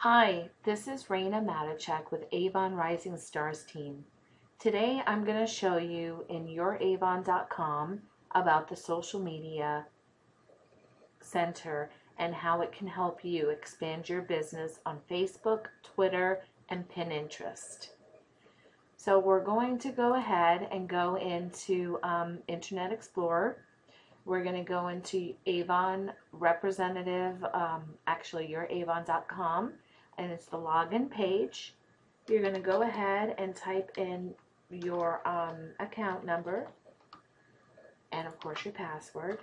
Hi, this is Raina Matichek with Avon Rising Stars team. Today I'm going to show you in youravon.com about the social media center and how it can help you expand your business on Facebook, Twitter, and Pinterest. So we're going to go ahead and go into Internet Explorer. We're going to go into Avon representative, youravon.com, and it's the login page. You're going to go ahead and type in your account number and of course your password.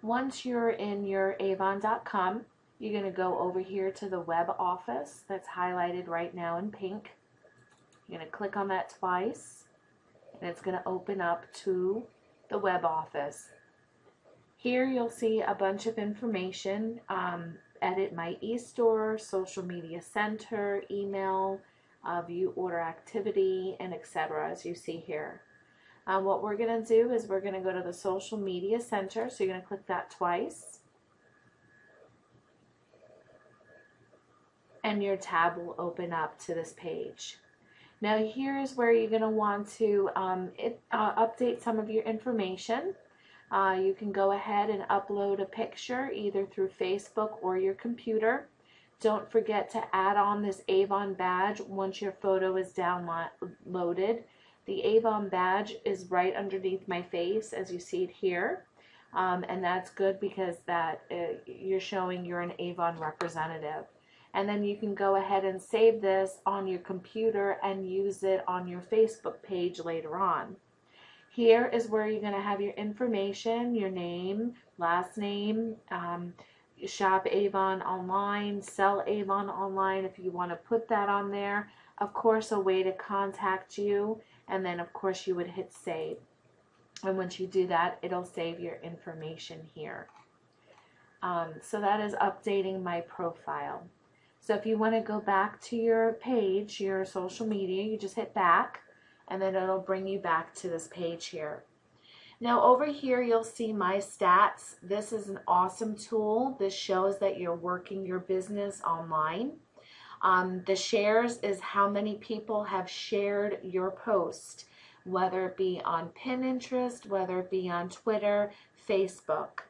Once you're in your avon.com, you're going to go over here to the web office that's highlighted right now in pink. You're going to click on that twice and it's going to open up to the web office. Here you'll see a bunch of information, edit my e-store, social media center, email, view order activity, and etc. as you see here. What we're going to do is we're going to go to the social media center, so you're going to click that twice. And your tab will open up to this page. Now here's where you're going to want to update some of your information. You can go ahead and upload a picture either through Facebook or your computer. Don't forget to add on this Avon badge once your photo is downloaded. The Avon badge is right underneath my face as you see it here. And that's good because you're showing you're an Avon representative. And then you can go ahead and save this on your computer and use it on your Facebook page later on. Here is where you're going to have your information, your name, last name, shop Avon online, sell Avon online if you want to put that on there. Of course, a way to contact you, and then of course you would hit save. And once you do that, it'll save your information here. So that is updating my profile. So if you want to go back to your page, your social media, you just hit back and then it'll bring you back to this page here. Now over here you'll see my stats. This is an awesome tool. This shows that you're working your business online. The shares is how many people have shared your post, whether it be on Pinterest, whether it be on Twitter, Facebook.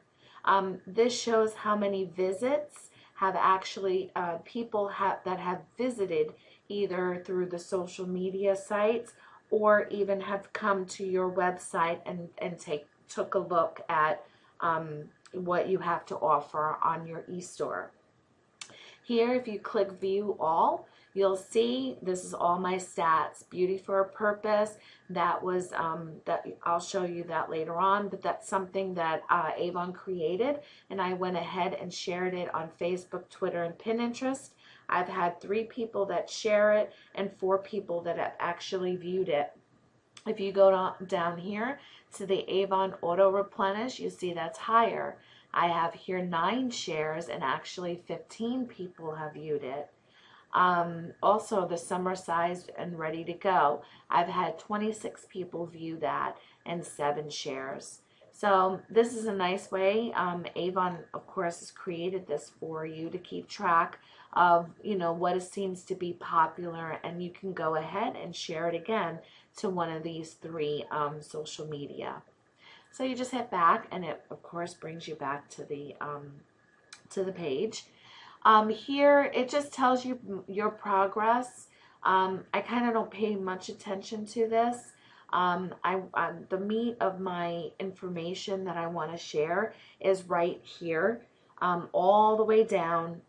This shows how many visits have actually people that have visited either through the social media sites or even have come to your website and took a look at what you have to offer on your e-store. Here, if you click View All, you'll see this is all my stats. Beauty for a Purpose, that was that I'll show you that later on, but that's something that Avon created, and I went ahead and shared it on Facebook, Twitter, and Pinterest. I've had 3 people that share it and 4 people that have actually viewed it. If you go down here to the Avon Auto Replenish, you see that's higher. I have here 9 shares and actually 15 people have viewed it. Also the summer size and ready to go, I've had 26 people view that and 7 shares. So this is a nice way. Avon of course has created this for you to keep track of what seems to be popular, and you can go ahead and share it again to one of these 3 social media. So you just hit back and it of course brings you back to the page. Here it just tells you your progress. I kind of don't pay much attention to this. The meat of my information that I want to share is right here. All the way down,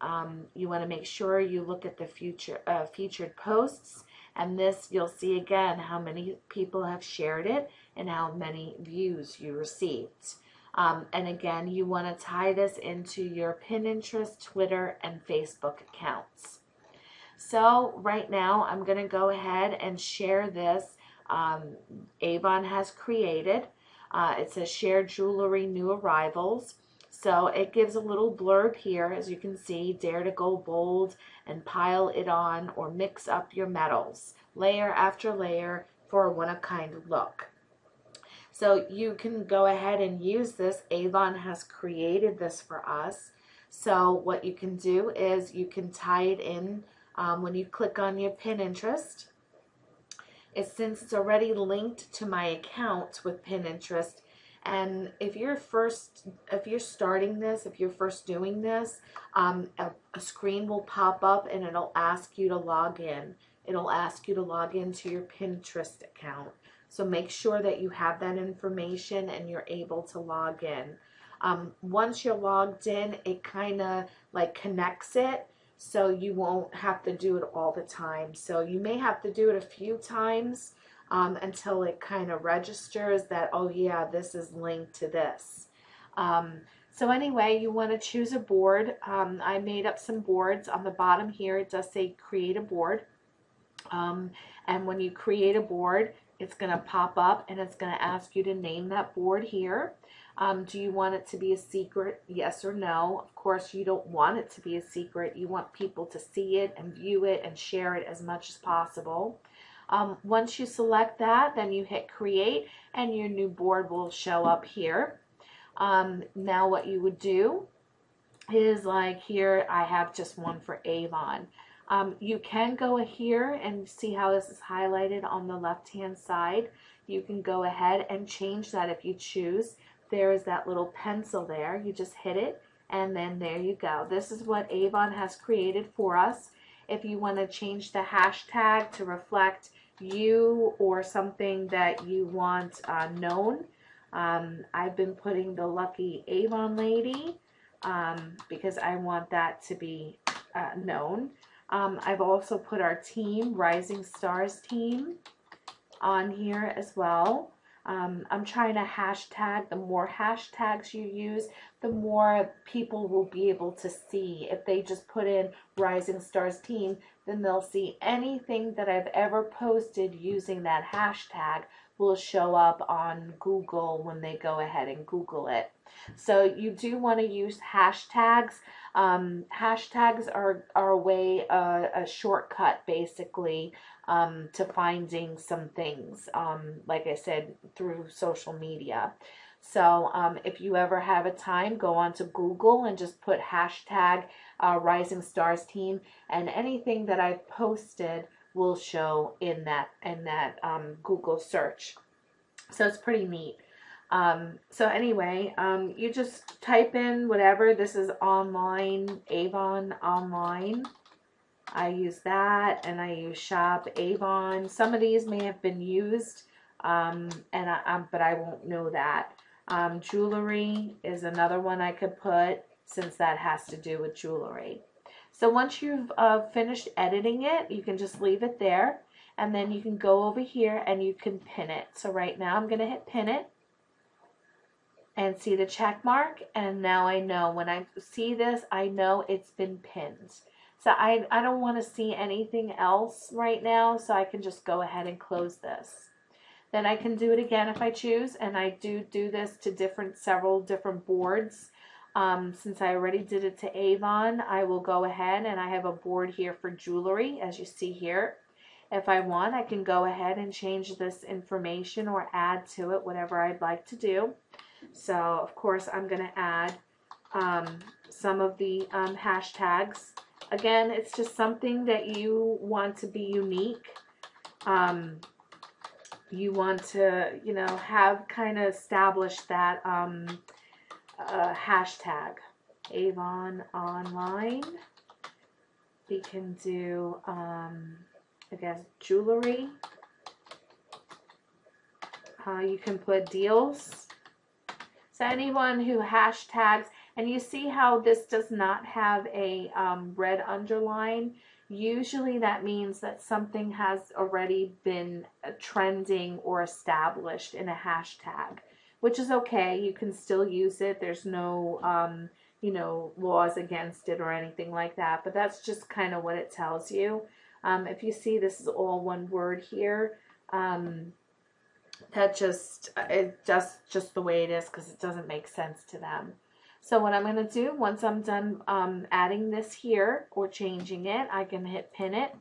you want to make sure you look at the featured posts, and this you'll see again how many people have shared it and how many views you received. And again, you want to tie this into your Pinterest, Twitter, and Facebook accounts. So right now I'm going to go ahead and share this. Avon has created. It says share jewelry new arrivals. So it gives a little blurb here, as you can see: dare to go bold and pile it on or mix up your metals, layer after layer for a one-of-a-kind look. So you can go ahead and use this. Avon has created this for us. So what you can do is you can tie it in when you click on your Pinterest. Since it's already linked to my account with Pinterest, and if you're starting this, if you're first doing this, a screen will pop up and it'll ask you to log in. It'll ask you to log into your Pinterest account. So make sure that you have that information and you're able to log in. Once you're logged in, it kind of like connects it, so you won't have to do it all the time. So you may have to do it a few times until it kind of registers that, oh yeah, this is linked to this. So anyway, you want to choose a board. I made up some boards. On the bottom here, it does say create a board. And when you create a board, it's going to pop up and it's going to ask you to name that board here. Do you want it to be a secret? Yes or no. Of course, you don't want it to be a secret. You want people to see it and view it and share it as much as possible. Once you select that, then you hit create and your new board will show up here. Now what you would do is, like here, I have just one for Avon. You can go here and see how this is highlighted on the left hand side. You can go ahead and change that if you choose. There is that little pencil there. You just hit it and then there you go. This is what Avon has created for us. If you want to change the hashtag to reflect you or something that you want known, I've been putting the lucky Avon lady because I want that to be known. I've also put our team, Rising Stars team, on here as well. I'm trying to hashtag. The more hashtags you use, the more people will be able to see. If they just put in Rising Stars team, then they'll see anything that I've ever posted using that hashtag will show up on Google when they go ahead and Google it. So you do want to use hashtags. Hashtags are a way, a shortcut basically, to finding some things, like I said, through social media. So if you ever have a time, go on to Google and just put hashtag Rising Stars team, and anything that I've posted will show in that Google search. So it's pretty neat. So anyway, you just type in whatever. This is online, Avon online. I use that, and I use shop Avon. Some of these may have been used, but I won't know that. Jewelry is another one I could put, since that has to do with jewelry. So once you've finished editing it, you can just leave it there, and then you can go over here and you can pin it. So right now I'm going to hit pin it and see the check mark, and now I know when I see this, I know it's been pinned. So I don't want to see anything else right now, so I can just go ahead and close this. Then I can do it again if I choose, and I do this to several different boards. Since I already did it to Avon, I will go ahead and I have a board here for jewelry, as you see here. If I want, I can go ahead and change this information or add to it whatever I'd like to do. So of course I'm going to add some of the hashtags. Again, it's just something that you want to be unique. You want to, have kind of established that hashtag. Avon online. We can do, I guess, jewelry. You can put deals. So anyone who hashtags, and you see how this does not have a red underline, usually that means that something has already been trending or established in a hashtag, which is okay. You can still use it. There's no, laws against it or anything like that, but that's just kind of what it tells you. If you see, this is all one word here. That just the way it is, because it doesn't make sense to them. So what I'm going to do, once I'm done adding this here or changing it, I can hit pin it,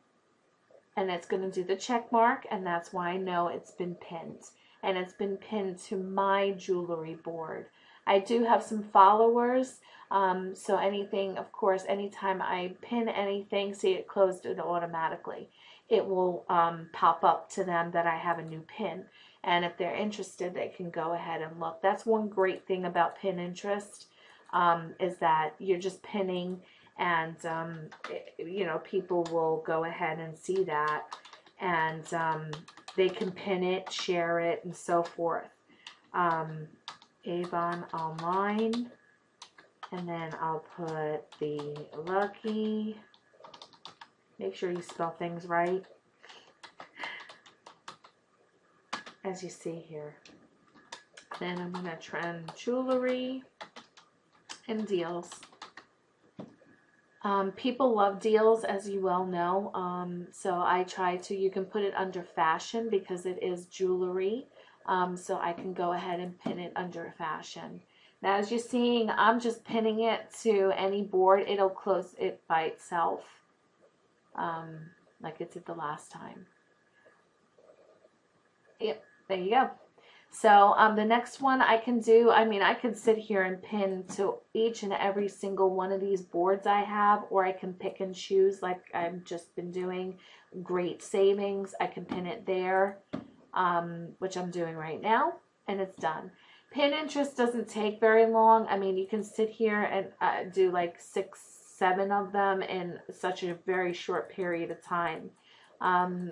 and it's going to do the check mark, and that's why I know it's been pinned. and it's been pinned to my jewelry board. I do have some followers, so anything, of course, anytime I pin anything, see it closed it automatically. It will pop up to them that I have a new pin. And if they're interested, they can go ahead and look. That's one great thing about Pinterest, is that you're just pinning, and you know, people will go ahead and see that, and they can pin it, share it, and so forth. Avon Online, and then I'll put the Lucky. Make sure you spell things right, as you see here. Then I'm going to trend jewelry and deals. People love deals, as you well know, so I try to, you can put it under fashion because it is jewelry, so I can go ahead and pin it under fashion. Now, as you're seeing, I'm just pinning it to any board. It'll close it by itself, like it did the last time. Yep, there you go. So the next one I can do, I mean, I could sit here and pin to each and every single one of these boards I have, or I can pick and choose like I've just been doing. Great savings, I can pin it there, which I'm doing right now, and it's done. Pinterest doesn't take very long. I mean, you can sit here and do like 6, 7 of them in such a very short period of time.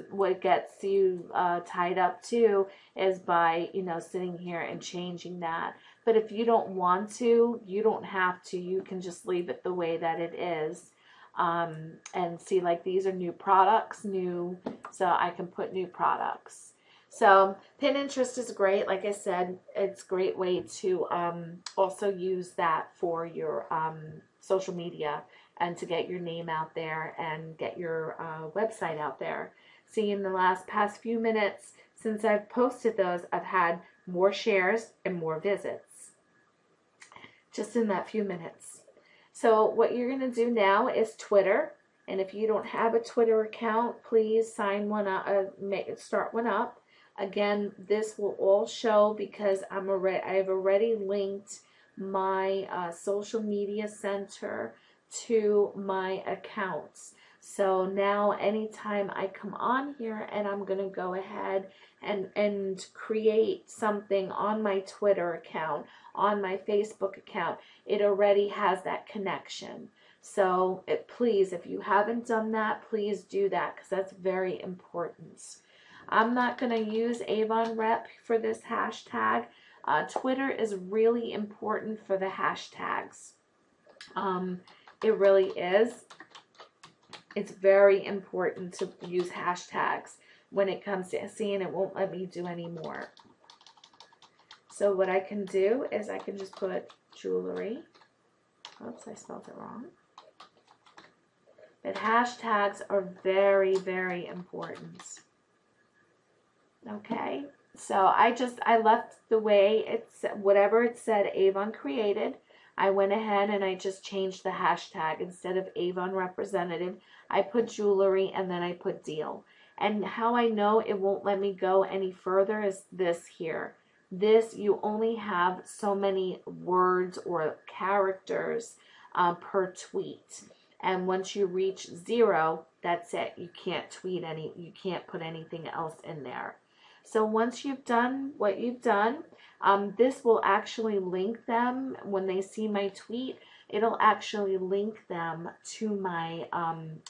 What gets you tied up too is by, you know, sitting here and changing that. But if you don't want to, you don't have to. You can just leave it the way that it is. And see, like these are new products, so I can put new products. So Pinterest is great. Like I said, it's a great way to also use that for your social media, and to get your name out there and get your website out there. See, in the past few minutes since I've posted those, I've had more shares and more visits, just in that few minutes. So what you're going to do now is Twitter. And if you don't have a Twitter account, please sign one up, start one up. Again, this will all show because I've already linked my social media center to my accounts. So now anytime I come on here and I'm going to go ahead and create something on my Twitter account, on my Facebook account, it already has that connection. So please, if you haven't done that, please do that, because that's very important. I'm not going to use Avon Rep for this hashtag. Twitter is really important for the hashtags. It really is. It's very important to use hashtags when it comes to seeing. It won't let me do any more. So what I can do is I can just put jewelry. Oops, I spelled it wrong. But hashtags are very, very important. Okay, so I left the way it's, whatever it said Avon created. I went ahead and I just changed the hashtag. Instead of Avon representative, I put jewelry, and then I put deal. And how I know it won't let me go any further is this here. This, you only have so many words or characters per tweet. And once you reach 0, that's it. You can't tweet you can't put anything else in there. So once you've done what you've done, this will actually link them when they see my tweet. It'll actually link them to my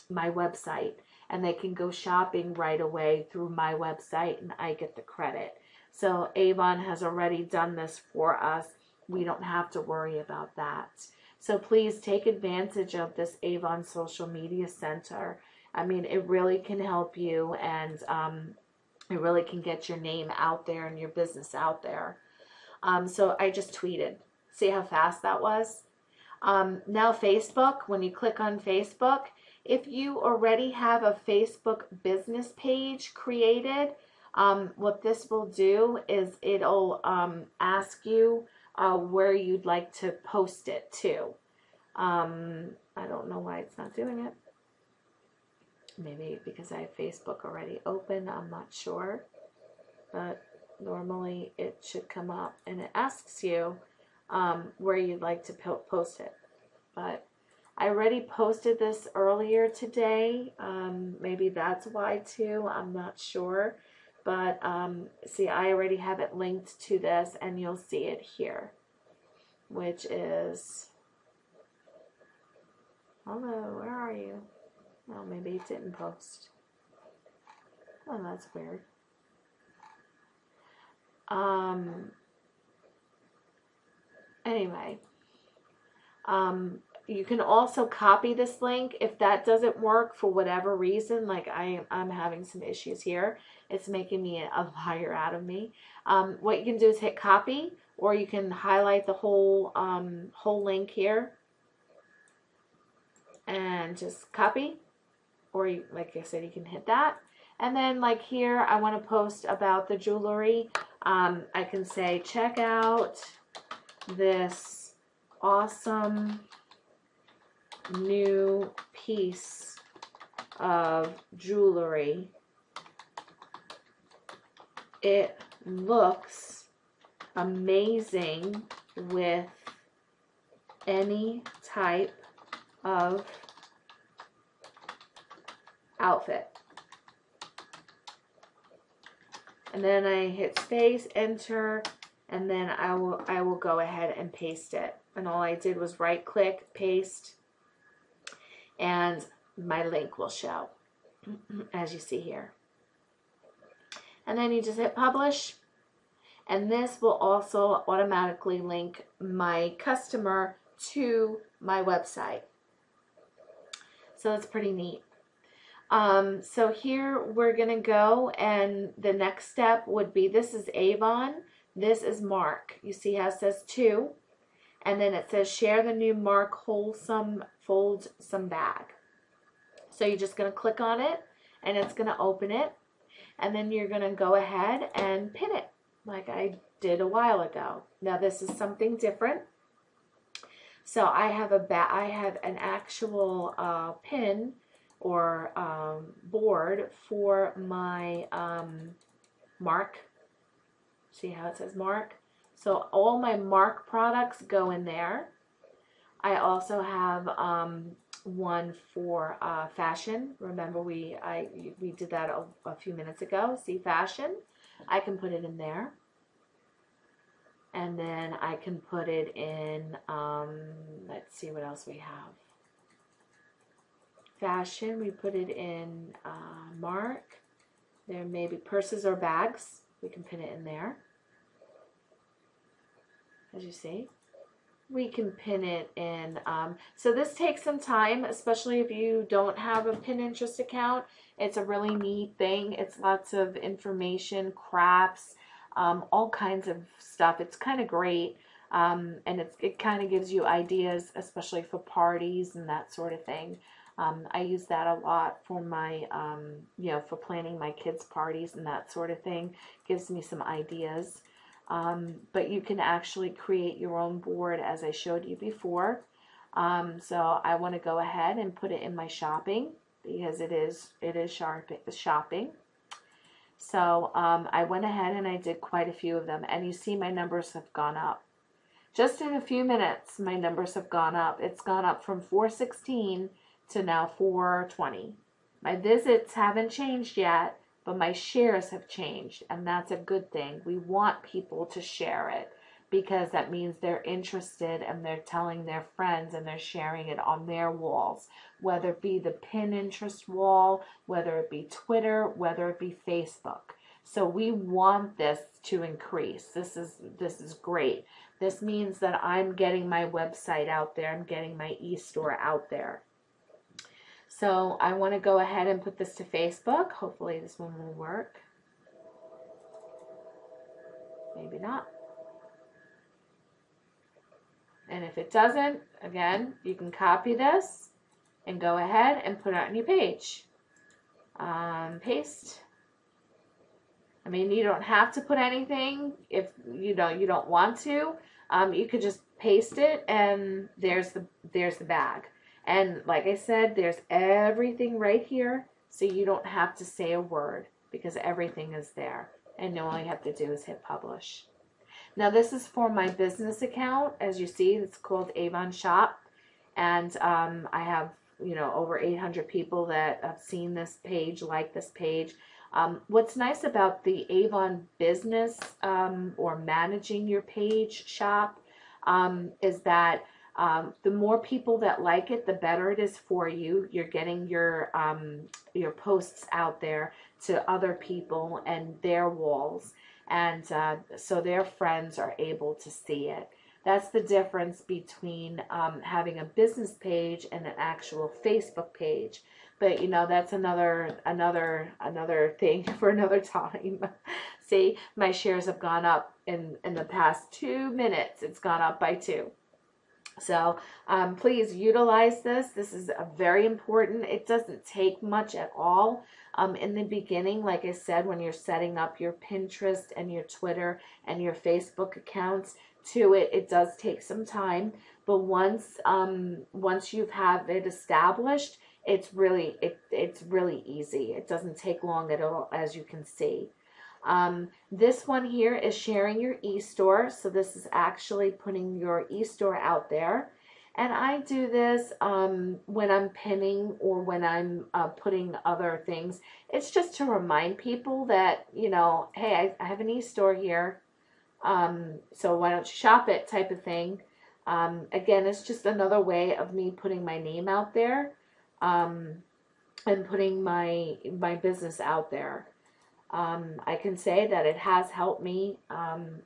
my website, and they can go shopping right away through my website, and I get the credit. So Avon has already done this for us. We don't have to worry about that. So please take advantage of this Avon Social Media Center. I mean, it really can help you, and it really can get your name out there and your business out there. So I just tweeted. See how fast that was? Now Facebook, when you click on Facebook, if you already have a Facebook business page created, what this will do is it'll ask you where you'd like to post it to. I don't know why it's not doing it. Maybe because I have Facebook already open, I'm not sure. But normally it should come up and it asks you where you'd like to post it. But I already posted this earlier today. Maybe that's why too. I'm not sure. But see, I already have it linked to this, and you'll see it here, which is, hello, where are you? Oh, maybe it didn't post. Oh, that's weird. Anyway, you can also copy this link if that doesn't work for whatever reason. Like I'm having some issues here. It's making me a liar out of me. What you can do is hit copy, or you can highlight the whole link here and just copy, or you, like I said, you can hit that. And then like here, I want to post about the jewelry. I can say, check out this awesome new piece of jewelry. It looks amazing with any type of outfit. And then I hit space, enter, and then I will go ahead and paste it. And all I did was right click, paste, and my link will show, as you see here. And then you just hit publish, and this will also automatically link my customer to my website. So that's pretty neat. So here we're gonna go, and the next step would be, this is Avon, this is Mark. You see how it says 2, and then it says share the new Mark Wholesome Fold Some bag. So you're just gonna click on it, and it's gonna open it, and then you're gonna go ahead and pin it like I did a while ago. Now this is something different. So I have an actual pin or board for my Mark. See how it says Mark? So all my Mark products go in there. I also have one for fashion. Remember we did that a few minutes ago. See, fashion. I can put it in there. And then I can put it in, let's see what else we have. Fashion, we put it in Mark. There may be purses or bags. We can pin it in there. As you see. We can pin it in. So this takes some time, especially if you don't have a Pinterest account. It's a really neat thing. It's lots of information, crafts, all kinds of stuff. It's kind of great. And it kind of gives you ideas, especially for parties and that sort of thing. I use that a lot for my, for planning my kids' parties and that sort of thing. Gives me some ideas. But you can actually create your own board, as I showed you before. So I want to go ahead and put it in my shopping, because it is shopping. So I went ahead and I did quite a few of them, and you see my numbers have gone up. Just in a few minutes, my numbers have gone up. It's gone up from 416 to now 420. My visits haven't changed yet, but my shares have changed, and that's a good thing. We want people to share it, because that means they're interested and they're telling their friends and they're sharing it on their walls, whether it be the Pinterest wall, whether it be Twitter, whether it be Facebook. So we want this to increase. This is great. This means that I'm getting my website out there. I'm getting my e-store out there. So I want to go ahead and put this to Facebook. Hopefully this one will work. Maybe not. And if it doesn't, again, you can copy this and go ahead and put it on your page. Paste. I mean, you don't have to put anything if you don't want to. You could just paste it, and there's the bag. And like I said, there's everything right here, so you don't have to say a word, because everything is there. and all you have to do is hit publish. Now this is for my business account. As you see, it's called Avon Shop, and I have, you know, over 800 people that have seen this page, like this page. What's nice about the Avon business, or managing your page shop, is that the more people that like it, the better it is for you. You're getting your posts out there to other people and their walls, and so their friends are able to see it. That's the difference between having a business page and an actual Facebook page. But you know, that's another thing for another time. See, my shares have gone up in the past 2 minutes. It's gone up by 2. So please utilize this. This is very important. It doesn't take much at all. In the beginning, like I said, when you're setting up your Pinterest and your Twitter and your Facebook accounts to it, it does take some time. But once you have it established, it's really easy. It doesn't take long at all, as you can see. This one here is sharing your e-store. So this is actually putting your e-store out there. And I do this when I'm pinning or when I'm putting other things. It's just to remind people that, you know, hey, I have an e-store here. So why don't you shop it, type of thing. Again, it's just another way of me putting my name out there, and putting my business out there. I can say that it has helped me,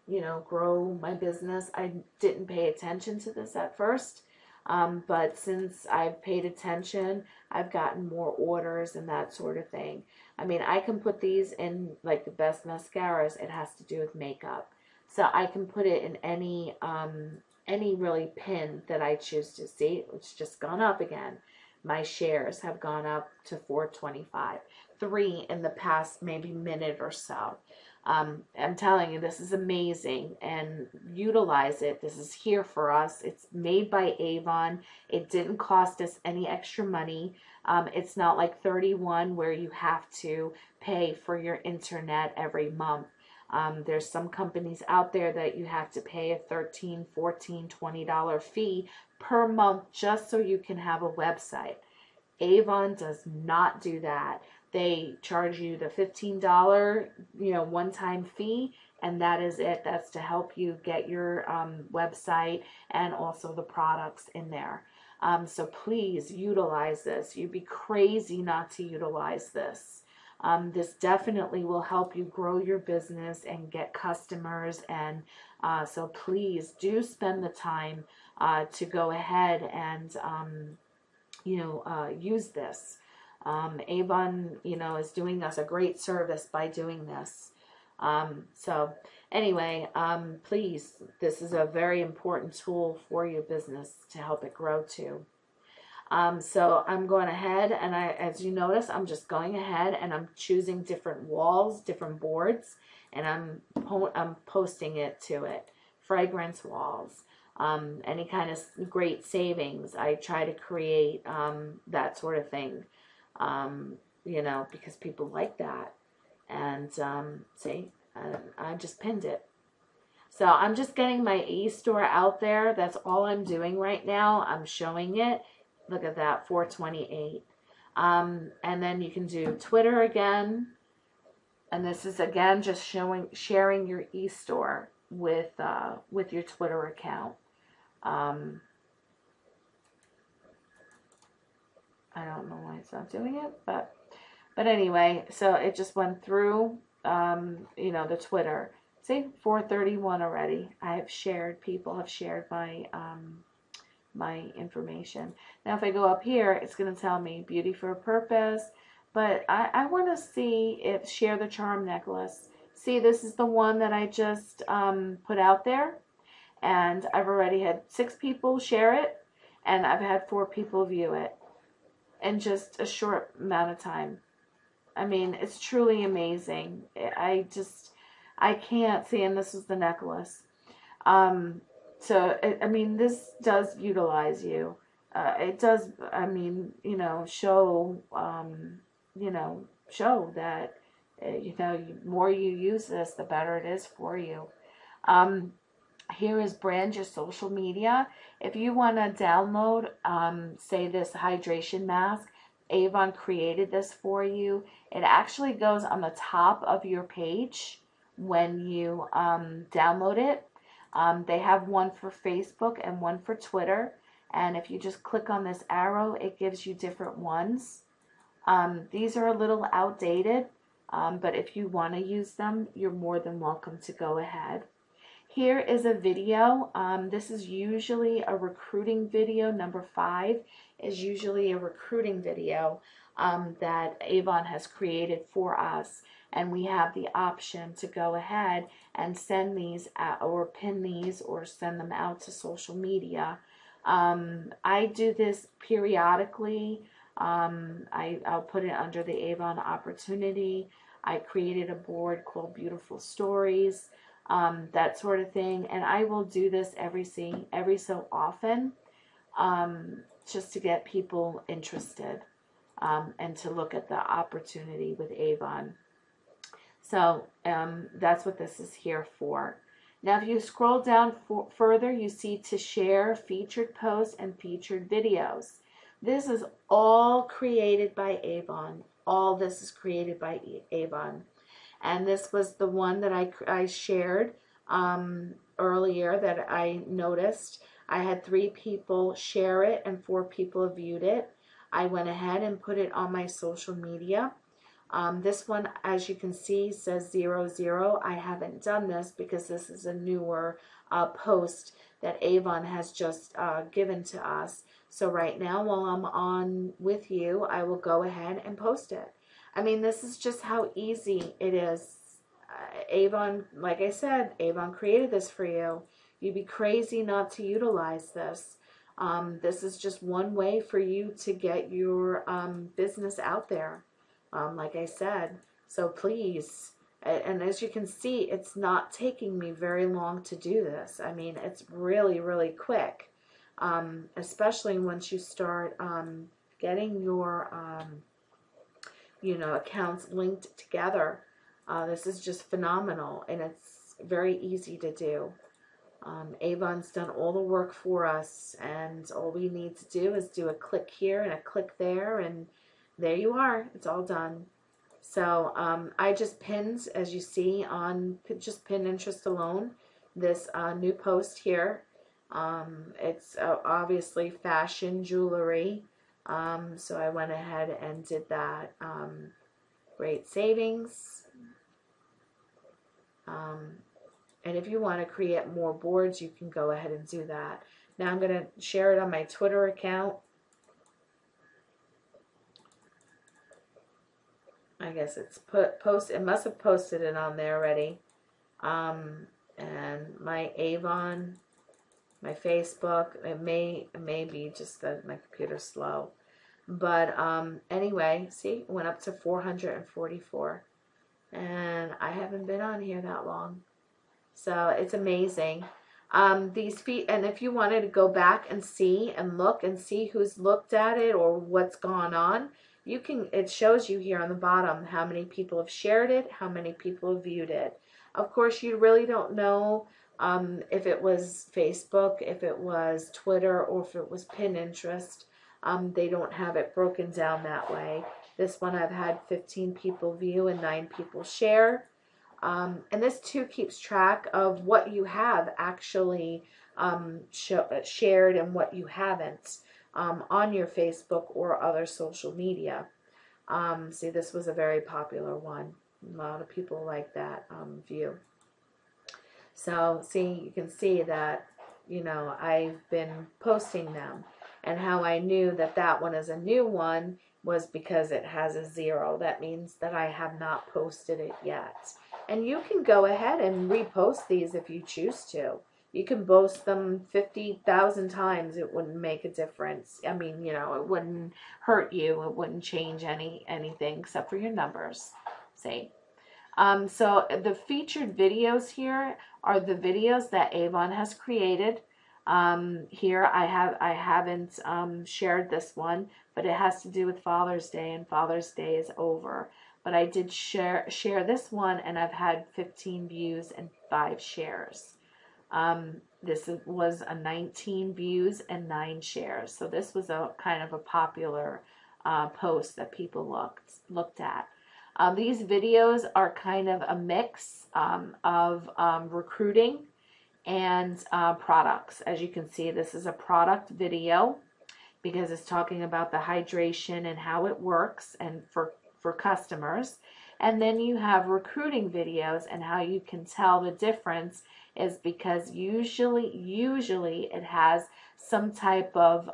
you know, grow my business. I didn't pay attention to this at first, but since I've paid attention, I've gotten more orders and that sort of thing. I mean, I can put these in like the best mascaras. It has to do with makeup, so I can put it in any really pin that I choose to see. It's just gone up again. My shares have gone up to 425. 3 in the past maybe minute or so. I'm telling you, this is amazing, and utilize it. This is here for us. It's made by Avon. It didn't cost us any extra money. It's not like 31 where you have to pay for your internet every month. There's some companies out there that you have to pay a $13, $14, $20 fee per month just so you can have a website. Avon does not do that. They charge you the $15, you know, one-time fee, and that is it. That's to help you get your website and also the products in there. So please utilize this. You'd be crazy not to utilize this. This definitely will help you grow your business and get customers, and so please do spend the time to go ahead and use this. Avon, you know, is doing us a great service by doing this. So anyway, please, this is a very important tool for your business to help it grow too. So I'm going ahead, and as you notice, I'm just going ahead and I'm choosing different walls, different boards, and I'm posting it to it. Fragrance walls, any kind of great savings. I try to create that sort of thing, you know, because people like that. And see, I just pinned it. So I'm just getting my e-store out there. That's all I'm doing right now. I'm showing it. Look at that, 428. And then you can do Twitter again. And this is again just sharing your e-store with your Twitter account. I don't know why it's not doing it, but anyway, so it just went through, you know, the Twitter. See, 431 already. I have shared. People have shared my my information. Now if I go up here, it's going to tell me beauty for a purpose, but I want to see if share the charm necklace. See, this is the one that I just put out there, and I've already had 6 people share it, and I've had 4 people view it in just a short amount of time. I mean, it's truly amazing. I can't see, and this is the necklace. So, I mean, this does utilize you. It does, I mean, you know, show that You know, the more you use this, the better it is for you. Here is brand your social media. If you want to download, say, this hydration mask, Avon created this for you. It actually goes on the top of your page when you download it. They have one for Facebook and one for Twitter. And if you just click on this arrow, it gives you different ones. These are a little outdated, but if you want to use them, you're more than welcome to go ahead. Here is a video. This is usually a recruiting video. Number 5 is usually a recruiting video that Avon has created for us. And we have the option to go ahead and send these out, or pin these, or send them out to social media. I do this periodically. I'll put it under the Avon opportunity. I created a board called Beautiful Stories. That sort of thing, and I will do this every so often, just to get people interested, and to look at the opportunity with Avon. So that's what this is here for. Now if you scroll down further, you see to share, featured posts, and featured videos. This is all created by Avon. All this is created by Avon. And this was the one that I shared earlier that I noticed. I had 3 people share it and 4 people viewed it. I went ahead and put it on my social media. This one, as you can see, says 00. I haven't done this because this is a newer post that Avon has just given to us. So right now, while I'm on with you, I will go ahead and post it. I mean, this is just how easy it is. Avon, like I said, Avon created this for you. You'd be crazy not to utilize this. This is just one way for you to get your business out there, like I said. So please, and as you can see, it's not taking me very long to do this. I mean, it's really, really quick, especially once you start getting your accounts linked together. This is just phenomenal, and it's very easy to do. Avon's done all the work for us, and all we need to do is do a click here and a click there, and there you are. It's all done. So I just pinned, as you see, on just Pinterest alone, this new post here. It's obviously fashion jewelry. So I went ahead and did that. Great savings. And if you want to create more boards, you can go ahead and do that. Now I'm going to share it on my Twitter account. I guess it's it must have posted it on there already. And my Avon, my Facebook, it may be just that my computer's slow. But anyway, see, it went up to 444. And I haven't been on here that long. So it's amazing. These feet, and if you wanted to go back and see and look and see who's looked at it or what's gone on, you can, it shows you here on the bottom how many people have shared it, how many people have viewed it. Of course, you really don't know if it was Facebook, if it was Twitter, or if it was Pinterest. They don't have it broken down that way. This one I've had 15 people view and 9 people share. And this too keeps track of what you have actually shared and what you haven't on your Facebook or other social media. See, this was a very popular one. A lot of people like that view. So see, you can see that, I've been posting them. And how I knew that that one is a new one was because it has a 0. That means that I have not posted it yet. And you can go ahead and repost these if you choose to. You can post them 50,000 times. It wouldn't make a difference. I mean, it wouldn't hurt you. It wouldn't change anything except for your numbers. See? So the featured videos here are the videos that Avon has created. Here I haven't shared this one, but it has to do with Father's Day, and Father's Day is over. but I did share this one, and I've had 15 views and 5 shares. This was a 19 views and 9 shares. So this was a kind of a popular post that people looked at. These videos are kind of a mix of recruiting and products. As you can see, this is a product video because it's talking about the hydration and how it works and for customers. And then you have recruiting videos, and how you can tell the difference is because usually it has some type of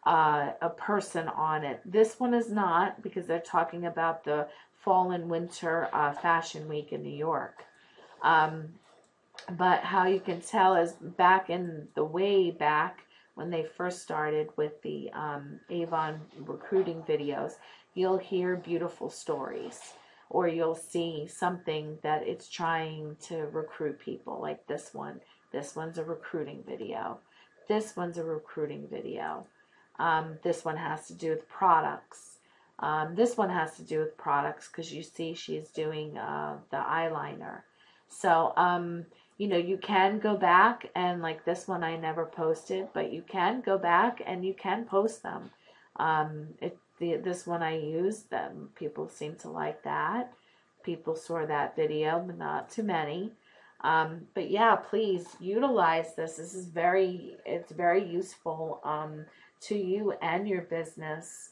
a person on it. This one is not, because they're talking about the fall and winter fashion week in New York. But how you can tell is back in the way back when they first started with the Avon recruiting videos, you'll hear beautiful stories, or you'll see something that it's trying to recruit people, like this one. This one's a recruiting video. This one's a recruiting video. This one has to do with products. This one has to do with products because you see she's doing the eyeliner. So, you know, you can go back and, like this one I never posted, but you can go back and you can post them. This one I used, them people seem to like that. People saw that video, but not too many. But yeah, please utilize this. This is it's very useful to you and your business.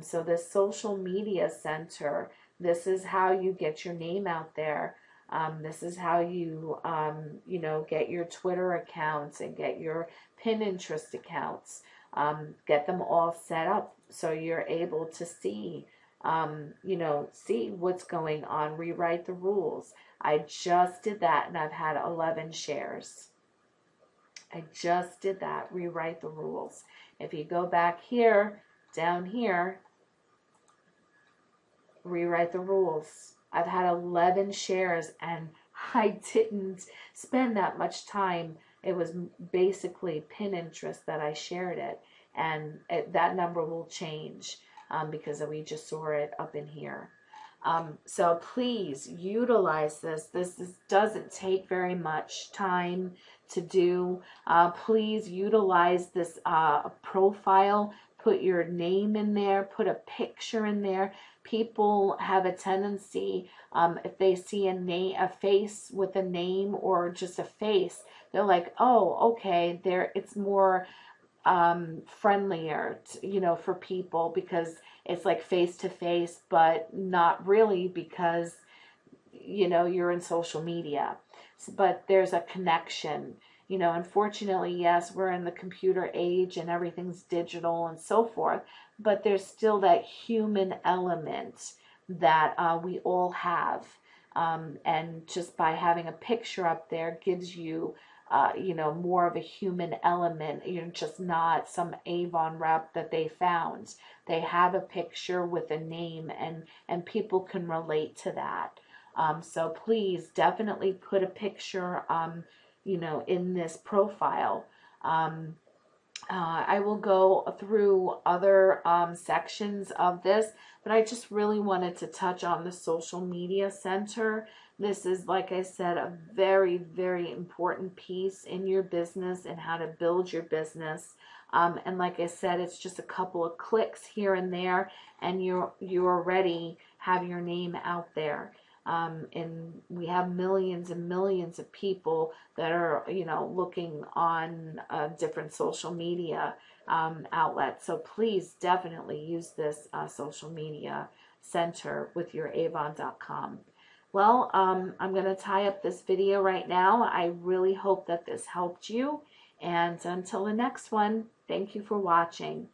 So this social media center, this is how you get your name out there. This is how you, you know, get your Twitter accounts and get your Pinterest accounts. Get them all set up so you're able to see, you know, see what's going on, rewrite the rules. I just did that, and I've had 11 shares. I just did that, rewrite the rules. If you go back here, down here, rewrite the rules. I've had 11 shares, and I didn't spend that much time. It was basically Pinterest that I shared it, and that number will change because we just saw it up in here. So please utilize this. This doesn't take very much time to do. Please utilize this profile. Put your name in there. Put a picture in there. People have a tendency, if they see a face with a name or just a face, they're like, oh, okay, it's more friendlier, you know, for people because it's like face to face, but not really because, you know, you're in social media. But there's a connection. You know, unfortunately, yes, we're in the computer age and everything's digital and so forth, but there's still that human element that we all have. And just by having a picture up there gives you, you know, more of a human element. You're just not some Avon rep that they found. They have a picture with a name, and people can relate to that. So please definitely put a picture, you know, in this profile. I will go through other sections of this, but I just really wanted to touch on the social media center. This is, like I said, a very, very important piece in your business and how to build your business. And like I said, it's just a couple of clicks here and there, and you already have your name out there. And we have millions and millions of people that are, you know, looking on different social media outlets. So please definitely use this social media center with your Avon.com. Well, I'm going to tie up this video right now. I really hope that this helped you. And until the next one, thank you for watching.